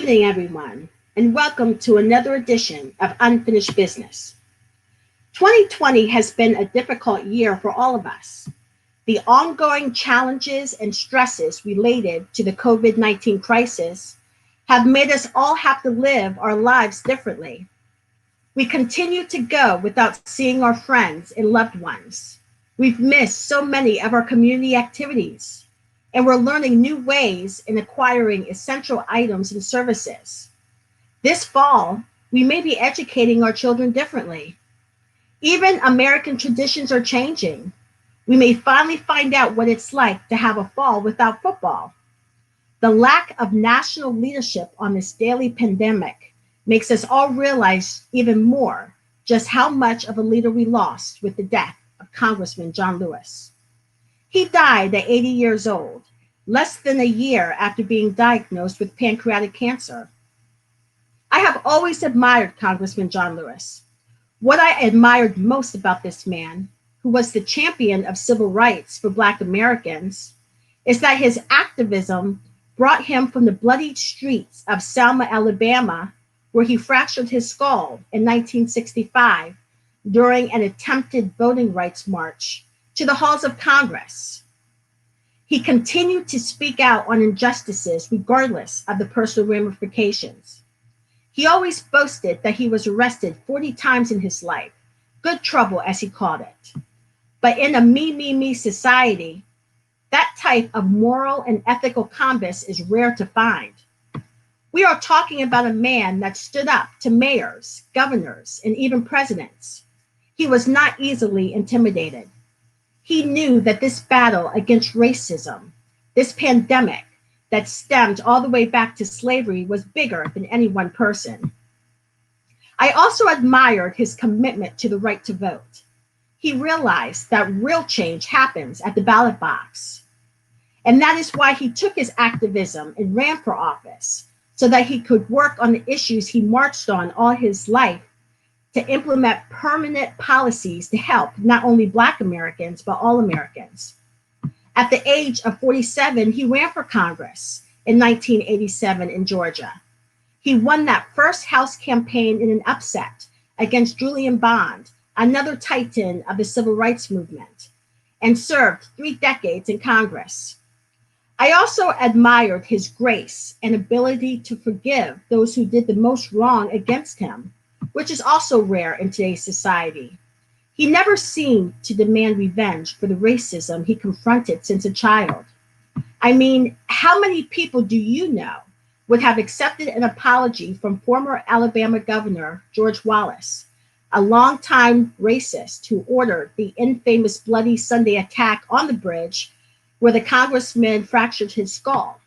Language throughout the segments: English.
evening, everyone, and welcome to another edition of Unfinished Business. 2020 has been a difficult year for all of us. The ongoing challenges and stresses related to the COVID 19 crisis have made us all have to live our lives differently. We continue to go without seeing our friends and loved ones. We've missed so many of our community activities, and we're learning new ways in acquiring essential items and services. This fall, we may be educating our children differently. Even American traditions are changing. We may finally find out what it's like to have a fall without football. The lack of national leadership on this daily pandemic makes us all realize even more just how much of a leader we lost with the death of Congressman John Lewis. He died at 80 years old, less than a year after being diagnosed with pancreatic cancer. I have always admired Congressman John Lewis. What I admired most about this man, who was the champion of civil rights for Black Americans, is that his activism brought him from the bloodied streets of Selma, Alabama, where he fractured his skull in 1965 during an attempted voting rights march, to the halls of Congress. He continued to speak out on injustices regardless of the personal ramifications. He always boasted that he was arrested 40 times in his life, good trouble as he called it. But in a me society, that type of moral and ethical compass is rare to find. We are talking about a man that stood up to mayors, governors, and even presidents. He was not easily intimidated. He knew that this battle against racism, this pandemic that stemmed all the way back to slavery, was bigger than any one person. I also admired his commitment to the right to vote. He realized that real change happens at the ballot box. And that is why he took his activism and ran for office, so that he could work on the issues he marched on all his life to implement permanent policies to help not only Black Americans, but all Americans. At the age of 47, he ran for Congress in 1987 in Georgia. He won that first House campaign in an upset against Julian Bond, another titan of the civil rights movement, and served 3 decades in Congress. I also admired his grace and ability to forgive those who did the most wrong against him, which is also rare in today's society. He never seemed to demand revenge for the racism he confronted since a child. I mean, how many people do you know would have accepted an apology from former Alabama Governor George Wallace, a longtime racist who ordered the infamous Bloody Sunday attack on the bridge where the congressman fractured his skull?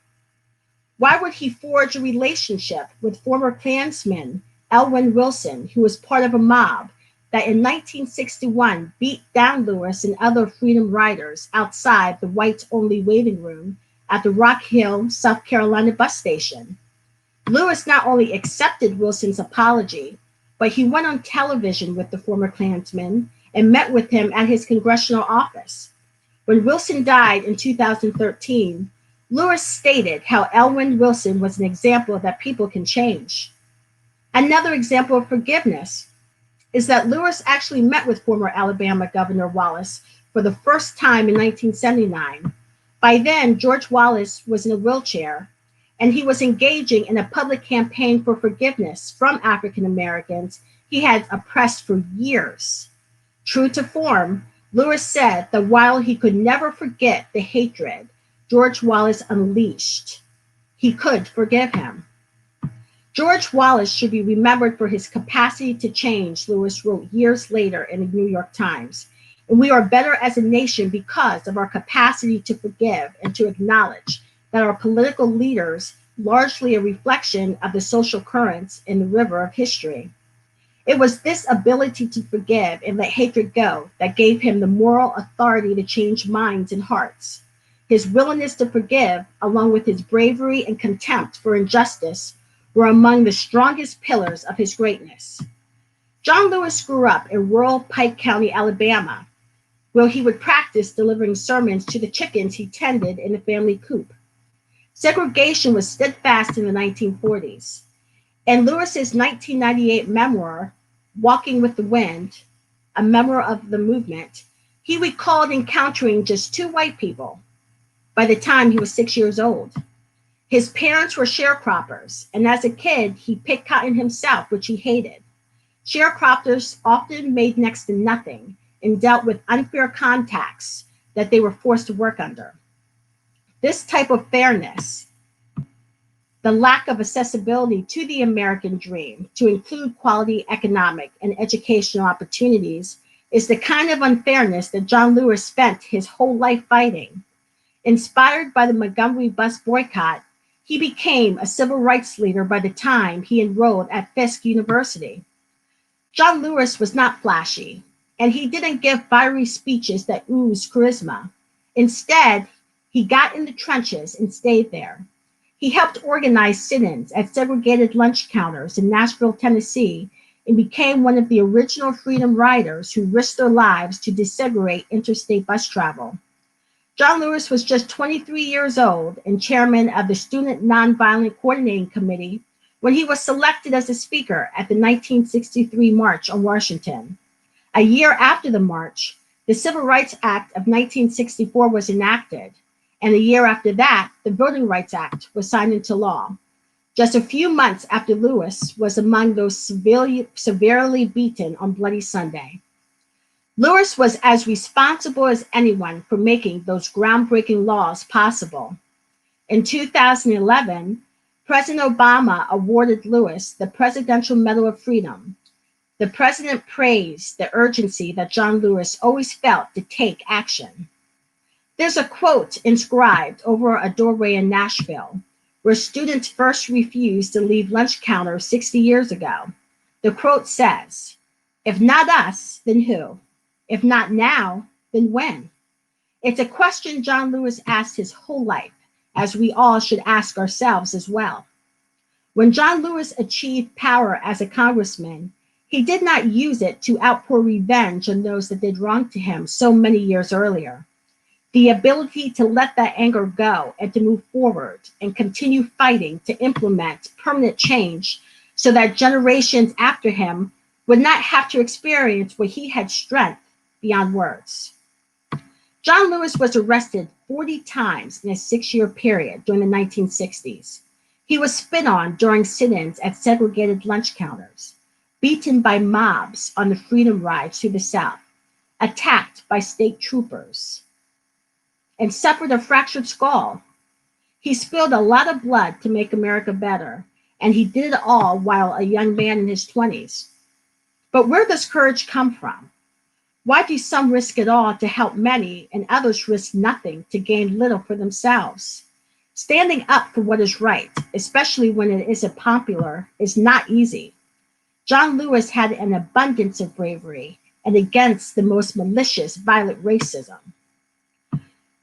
Why would he forge a relationship with former Klansman Elwyn Wilson, who was part of a mob that in 1961 beat down Lewis and other freedom riders outside the whites-only waiting room at the Rock Hill, South Carolina bus station? Lewis not only accepted Wilson's apology, but he went on television with the former Klansman and met with him at his congressional office. When Wilson died in 2013, Lewis stated how Elwyn Wilson was an example that people can change. Another example of forgiveness is that Lewis actually met with former Alabama Governor Wallace for the first time in 1979. By then, George Wallace was in a wheelchair, and he was engaging in a public campaign for forgiveness from African Americans he had oppressed for years. True to form, Lewis said that while he could never forget the hatred George Wallace unleashed, he could forgive him. George Wallace should be remembered for his capacity to change, Lewis wrote years later in the New York Times. And we are better as a nation because of our capacity to forgive and to acknowledge that our political leaders largely a reflection of the social currents in the river of history. It was this ability to forgive and let hatred go that gave him the moral authority to change minds and hearts. His willingness to forgive, along with his bravery and contempt for injustice, were among the strongest pillars of his greatness. John Lewis grew up in rural Pike County, Alabama, where he would practice delivering sermons to the chickens he tended in the family coop. Segregation was steadfast in the 1940s. In Lewis's 1998 memoir, Walking with the Wind, a memoir of the movement, he recalled encountering just two white people by the time he was 6 years old. His parents were sharecroppers, and as a kid, he picked cotton himself, which he hated. Sharecroppers often made next to nothing and dealt with unfair contacts that they were forced to work under. This type of fairness, the lack of accessibility to the American dream to include quality economic and educational opportunities, is the kind of unfairness that John Lewis spent his whole life fighting. Inspired by the Montgomery bus boycott, he became a civil rights leader by the time he enrolled at Fisk University. John Lewis was not flashy, and he didn't give fiery speeches that oozed charisma. Instead, he got in the trenches and stayed there. He helped organize sit-ins at segregated lunch counters in Nashville, Tennessee, and became one of the original freedom riders who risked their lives to desegregate interstate bus travel. John Lewis was just 23 years old and chairman of the Student Nonviolent Coordinating Committee when he was selected as a speaker at the 1963 March on Washington. A year after the march, the Civil Rights Act of 1964 was enacted, and a year after that, the Voting Rights Act was signed into law. Just a few months after Lewis was among those severely beaten on Bloody Sunday. Lewis was as responsible as anyone for making those groundbreaking laws possible. In 2011, President Obama awarded Lewis the Presidential Medal of Freedom. The president praised the urgency that John Lewis always felt to take action. There's a quote inscribed over a doorway in Nashville, where students first refused to leave lunch counters 60 years ago. The quote says, "If not us, then who? If not now, then when?" It's a question John Lewis asked his whole life, as we all should ask ourselves as well. When John Lewis achieved power as a congressman, he did not use it to outpour revenge on those that did wrong to him so many years earlier. The ability to let that anger go and to move forward and continue fighting to implement permanent change so that generations after him would not have to experience what he had strength beyond words. John Lewis was arrested 40 times in a 6-year period during the 1960s. He was spit on during sit-ins at segregated lunch counters, beaten by mobs on the freedom rides through the South, attacked by state troopers, and suffered a fractured skull. He spilled a lot of blood to make America better, and he did it all while a young man in his 20s. But where does courage come from? Why do some risk it all to help many and others risk nothing to gain little for themselves? Standing up for what is right, especially when it isn't popular, is not easy. John Lewis had an abundance of bravery and against the most malicious, violent racism.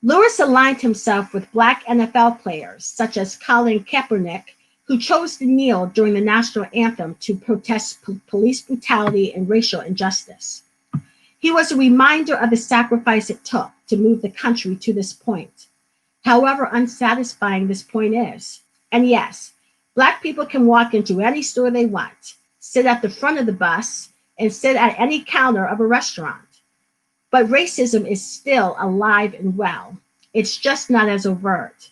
Lewis aligned himself with Black NFL players, such as Colin Kaepernick, who chose to kneel during the national anthem to protest police brutality and racial injustice. He was a reminder of the sacrifice it took to move the country to this point, however unsatisfying this point is. And yes, Black people can walk into any store they want, sit at the front of the bus, and sit at any counter of a restaurant. But racism is still alive and well. It's just not as overt.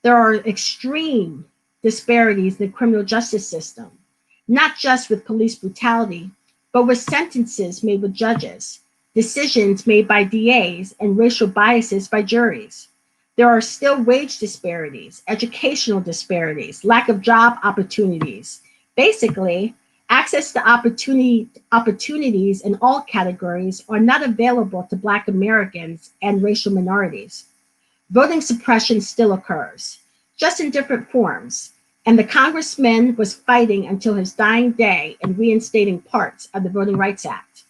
There are extreme disparities in the criminal justice system, not just with police brutality, but with sentences made with judges, decisions made by DAs, and racial biases by juries. There are still wage disparities, educational disparities, lack of job opportunities. Basically, access to opportunities in all categories are not available to Black Americans and racial minorities. Voting suppression still occurs, just in different forms, and the congressman was fighting until his dying day in reinstating parts of the Voting Rights Act.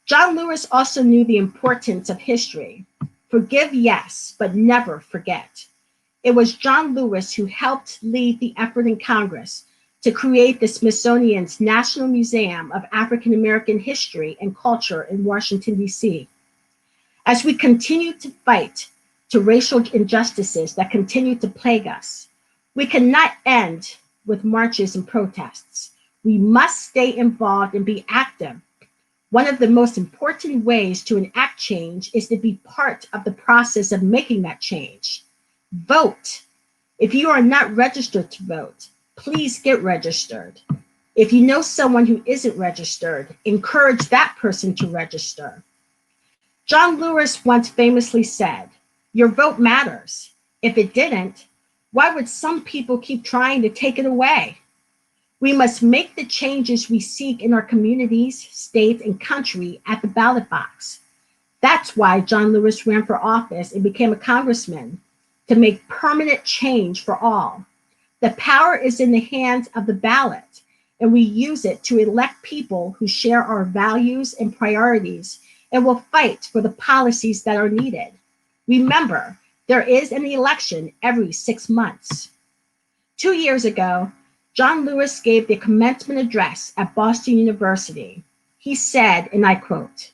John Lewis also knew the importance of history. Forgive, yes, but never forget. It was John Lewis who helped lead the effort in Congress to create the Smithsonian's National Museum of African American History and Culture in Washington, D.C. As we continue to fight to racial injustices that continue to plague us. We cannot end with marches and protests. We must stay involved and be active. One of the most important ways to enact change is to be part of the process of making that change. Vote. If you are not registered to vote, please get registered. If you know someone who isn't registered, encourage that person to register. John Lewis once famously said, "Your vote matters. If it didn't, why would some people keep trying to take it away?" We must make the changes we seek in our communities, state, and country at the ballot box. That's why John Lewis ran for office and became a congressman, to make permanent change for all. The power is in the hands of the ballot, and we use it to elect people who share our values and priorities and will fight for the policies that are needed. Remember, there is an election every 6 months. 2 years ago, John Lewis gave the commencement address at Boston University. He said, and I quote,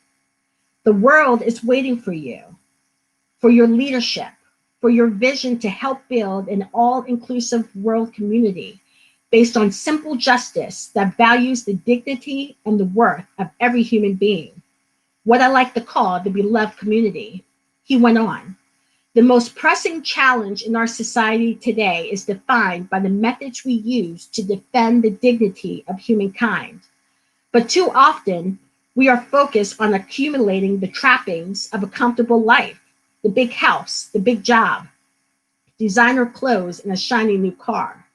"The world is waiting for your leadership, for your vision to help build an all-inclusive world community based on simple justice that values the dignity and the worth of every human being, what I like to call the beloved community." He went on, "The most pressing challenge in our society today is defined by the methods we use to defend the dignity of humankind. But too often, we are focused on accumulating the trappings of a comfortable life, the big house, the big job, designer clothes, and a shiny new car.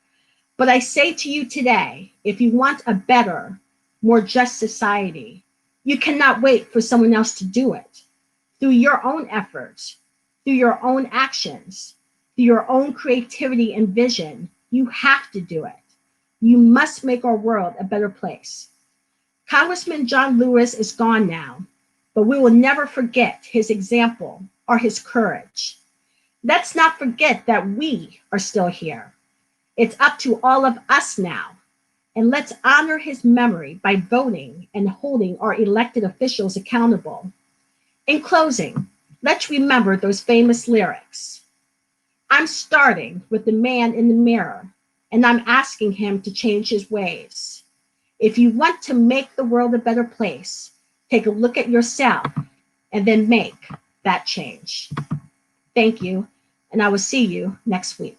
But I say to you today, if you want a better, more just society, you cannot wait for someone else to do it. Through your own efforts, through your own actions, through your own creativity and vision, you have to do it. You must make our world a better place." Congressman John Lewis is gone now, but we will never forget his example or his courage. Let's not forget that we are still here. It's up to all of us now. And let's honor his memory by voting and holding our elected officials accountable. In closing, let's remember those famous lyrics. I'm starting with the man in the mirror, and I'm asking him to change his ways. If you want to make the world a better place, take a look at yourself and then make that change. Thank you, and I will see you next week.